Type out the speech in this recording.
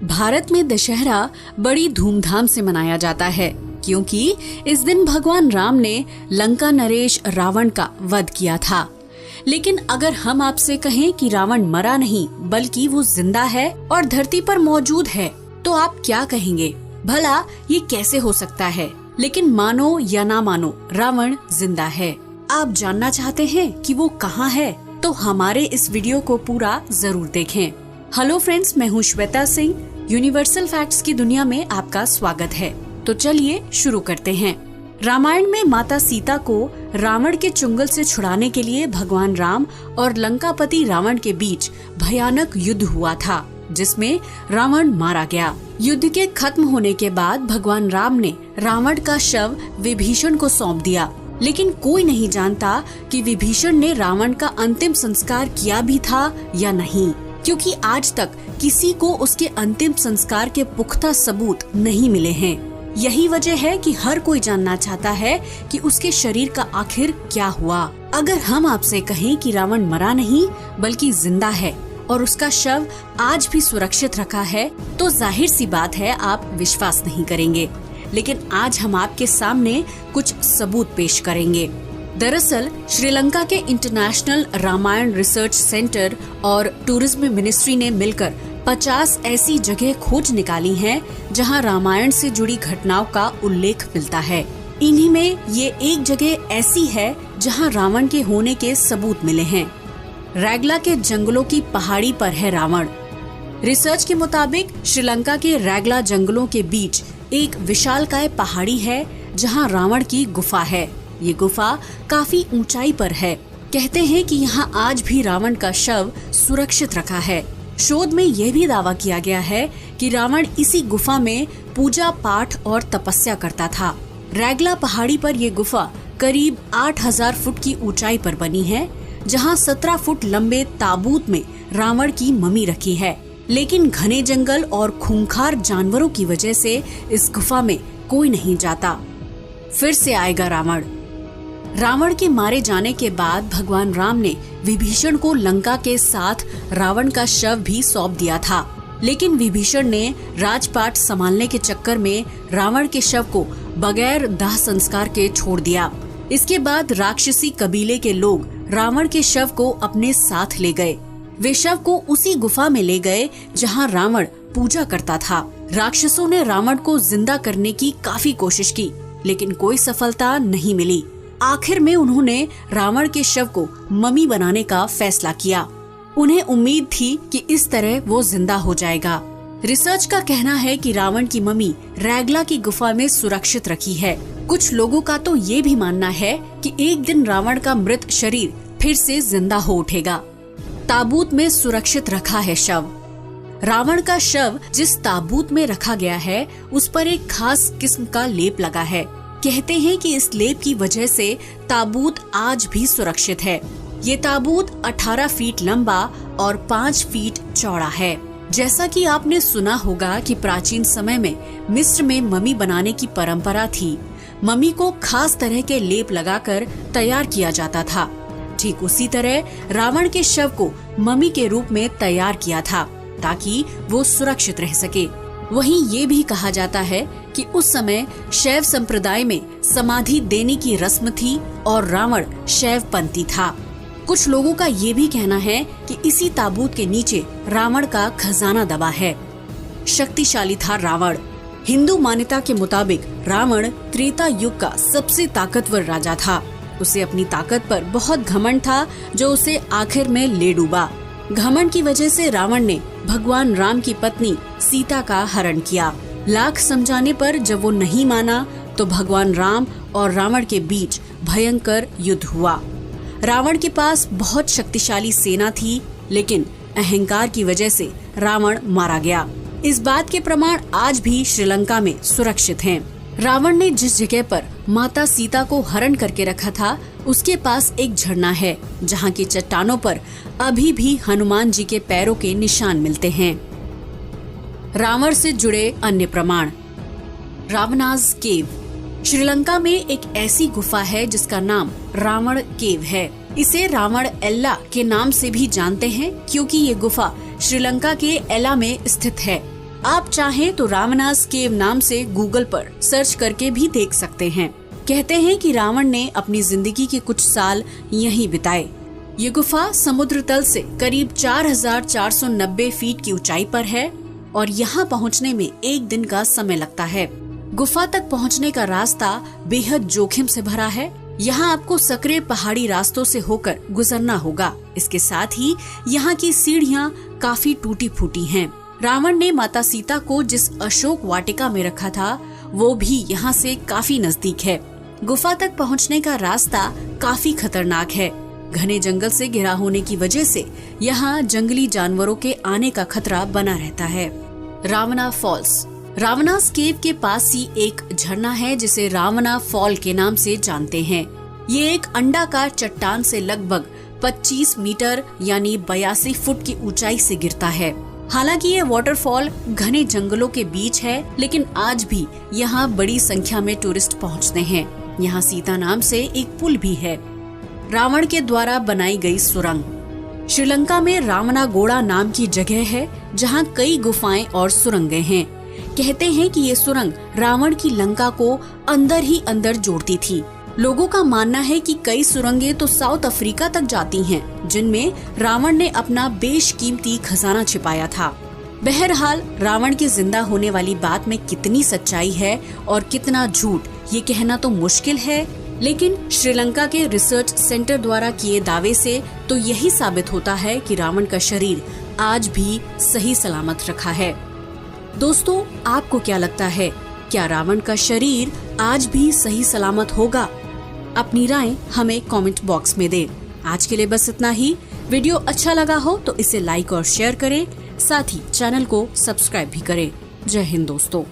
भारत में दशहरा बड़ी धूमधाम से मनाया जाता है क्योंकि इस दिन भगवान राम ने लंका नरेश रावण का वध किया था। लेकिन अगर हम आपसे कहें कि रावण मरा नहीं बल्कि वो जिंदा है और धरती पर मौजूद है, तो आप क्या कहेंगे? भला ये कैसे हो सकता है? लेकिन मानो या ना मानो, रावण जिंदा है। आप जानना चाहते हैं कि वो कहाँ है? तो हमारे इस वीडियो को पूरा जरूर देखें। हेलो फ्रेंड्स, मैं हूँ श्वेता सिंह। यूनिवर्सल फैक्ट्स की दुनिया में आपका स्वागत है। तो चलिए शुरू करते हैं। रामायण में माता सीता को रावण के चुंगल से छुड़ाने के लिए भगवान राम और लंकापति रावण के बीच भयानक युद्ध हुआ था, जिसमें रावण मारा गया। युद्ध के खत्म होने के बाद भगवान राम ने रावण का शव विभीषण को सौंप दिया। लेकिन कोई नहीं जानता कि विभीषण ने रावण का अंतिम संस्कार किया भी था या नहीं, क्योंकि आज तक किसी को उसके अंतिम संस्कार के पुख्ता सबूत नहीं मिले हैं। यही वजह है कि हर कोई जानना चाहता है कि उसके शरीर का आखिर क्या हुआ। अगर हम आपसे कहें कि रावण मरा नहीं बल्कि जिंदा है और उसका शव आज भी सुरक्षित रखा है, तो जाहिर सी बात है आप विश्वास नहीं करेंगे। लेकिन आज हम आपके सामने कुछ सबूत पेश करेंगे। दरअसल श्रीलंका के इंटरनेशनल रामायण रिसर्च सेंटर और टूरिज्म मिनिस्ट्री ने मिलकर 50 ऐसी जगह खोज निकाली हैं जहां रामायण से जुड़ी घटनाओं का उल्लेख मिलता है। इन्हीं में ये एक जगह ऐसी है जहां रावण के होने के सबूत मिले हैं। रैगला के जंगलों की पहाड़ी पर है रावण। रिसर्च के मुताबिक श्रीलंका के रैगला जंगलों के बीच एक विशालकाय पहाड़ी है जहां रावण की गुफा है। ये गुफा काफी ऊंचाई पर है। कहते हैं कि यहाँ आज भी रावण का शव सुरक्षित रखा है। शोध में यह भी दावा किया गया है कि रावण इसी गुफा में पूजा पाठ और तपस्या करता था। रैगला पहाड़ी पर यह गुफा करीब 8000 फुट की ऊंचाई पर बनी है, जहाँ 17 फुट लंबे ताबूत में रावण की मम्मी रखी है। लेकिन घने जंगल और खूंखार जानवरों की वजह से इस गुफा में कोई नहीं जाता। फिर से आएगा रावण। रावण के मारे जाने के बाद भगवान राम ने विभीषण को लंका के साथ रावण का शव भी सौंप दिया था। लेकिन विभीषण ने राजपाट संभालने के चक्कर में रावण के शव को बगैर दाह संस्कार के छोड़ दिया। इसके बाद राक्षसी कबीले के लोग रावण के शव को अपने साथ ले गए। वे शव को उसी गुफा में ले गए जहां रावण पूजा करता था। राक्षसों ने रावण को जिंदा करने की काफी कोशिश की, लेकिन कोई सफलता नहीं मिली। आखिर में उन्होंने रावण के शव को मम्मी बनाने का फैसला किया। उन्हें उम्मीद थी कि इस तरह वो जिंदा हो जाएगा। रिसर्च का कहना है कि रावण की मम्मी रैगला की गुफा में सुरक्षित रखी है। कुछ लोगों का तो ये भी मानना है कि एक दिन रावण का मृत शरीर फिर से जिंदा हो उठेगा। ताबूत में सुरक्षित रखा है शव। रावण का शव जिस ताबूत में रखा गया है, उस पर एक खास किस्म का लेप लगा है। कहते हैं कि इस लेप की वजह से ताबूत आज भी सुरक्षित है। ये ताबूत 18 फीट लंबा और 5 फीट चौड़ा है। जैसा कि आपने सुना होगा कि प्राचीन समय में मिस्र में मम्मी बनाने की परंपरा थी। मम्मी को खास तरह के लेप लगाकर तैयार किया जाता था। ठीक उसी तरह रावण के शव को मम्मी के रूप में तैयार किया था ताकि वो सुरक्षित रह सके। वहीं ये भी कहा जाता है कि उस समय शैव संप्रदाय में समाधि देने की रस्म थी और रावण शैवपंथी था। कुछ लोगों का ये भी कहना है कि इसी ताबूत के नीचे रावण का खजाना दबा है। शक्तिशाली था रावण। हिंदू मान्यता के मुताबिक रावण त्रेता युग का सबसे ताकतवर राजा था। उसे अपनी ताकत पर बहुत घमंड था, जो उसे आखिर में ले डूबा। घमंड की वजह से रावण ने भगवान राम की पत्नी सीता का हरण किया। लाख समझाने पर जब वो नहीं माना तो भगवान राम और रावण के बीच भयंकर युद्ध हुआ। रावण के पास बहुत शक्तिशाली सेना थी, लेकिन अहंकार की वजह से रावण मारा गया। इस बात के प्रमाण आज भी श्रीलंका में सुरक्षित हैं। रावण ने जिस जगह पर माता सीता को हरण करके रखा था, उसके पास एक झरना है जहाँ की चट्टानों पर अभी भी हनुमान जी के पैरों के निशान मिलते हैं। रावण से जुड़े अन्य प्रमाण। रावणाज केव। श्रीलंका में एक ऐसी गुफा है जिसका नाम रावण केव है। इसे रावण एल्ला के नाम से भी जानते हैं क्योंकि ये गुफा श्रीलंका के एला में स्थित है। आप चाहें तो रावणास केव नाम से गूगल पर सर्च करके भी देख सकते हैं। कहते हैं कि रावण ने अपनी जिंदगी के कुछ साल यहीं बिताए। ये गुफा समुद्र तल से करीब 4490 फीट की ऊंचाई पर है और यहाँ पहुँचने में 1 दिन का समय लगता है। गुफा तक पहुँचने का रास्ता बेहद जोखिम से भरा है। यहाँ आपको सकरे पहाड़ी रास्तों से होकर गुजरना होगा। इसके साथ ही यहाँ की सीढ़ियाँ काफी टूटी फूटी हैं। रावण ने माता सीता को जिस अशोक वाटिका में रखा था वो भी यहाँ से काफी नजदीक है। गुफा तक पहुँचने का रास्ता काफी खतरनाक है। घने जंगल से घिरा होने की वजह से यहाँ जंगली जानवरों के आने का खतरा बना रहता है। रावणा फॉल्स। रावणास केव के पास ही एक झरना है जिसे रावणा फॉल के नाम से जानते हैं। ये एक अंडाकार चट्टान से लगभग 25 मीटर यानी 82 फुट की ऊंचाई से गिरता है। हालांकि ये वाटरफॉल घने जंगलों के बीच है, लेकिन आज भी यहाँ बड़ी संख्या में टूरिस्ट पहुँचते हैं। यहाँ सीता नाम से एक पुल भी है। रावण के द्वारा बनाई गई सुरंग। श्रीलंका में रावणागोड़ा नाम की जगह है जहाँ कई गुफाएं और सुरंगें हैं। कहते हैं कि ये सुरंग रावण की लंका को अंदर ही अंदर जोड़ती थी। लोगों का मानना है कि कई सुरंगें तो साउथ अफ्रीका तक जाती हैं, जिनमें रावण ने अपना बेशकीमती खजाना छिपाया था। बहरहाल रावण के जिंदा होने वाली बात में कितनी सच्चाई है और कितना झूठ, ये कहना तो मुश्किल है, लेकिन श्रीलंका के रिसर्च सेंटर द्वारा किए दावे से तो यही साबित होता है कि रावण का शरीर आज भी सही सलामत रखा है। दोस्तों, आपको क्या लगता है, क्या रावण का शरीर आज भी सही सलामत होगा? अपनी राय हमें कमेंट बॉक्स में दें। आज के लिए बस इतना ही। वीडियो अच्छा लगा हो तो इसे लाइक और शेयर करें, साथ ही चैनल को सब्सक्राइब भी करें। जय हिंद दोस्तों।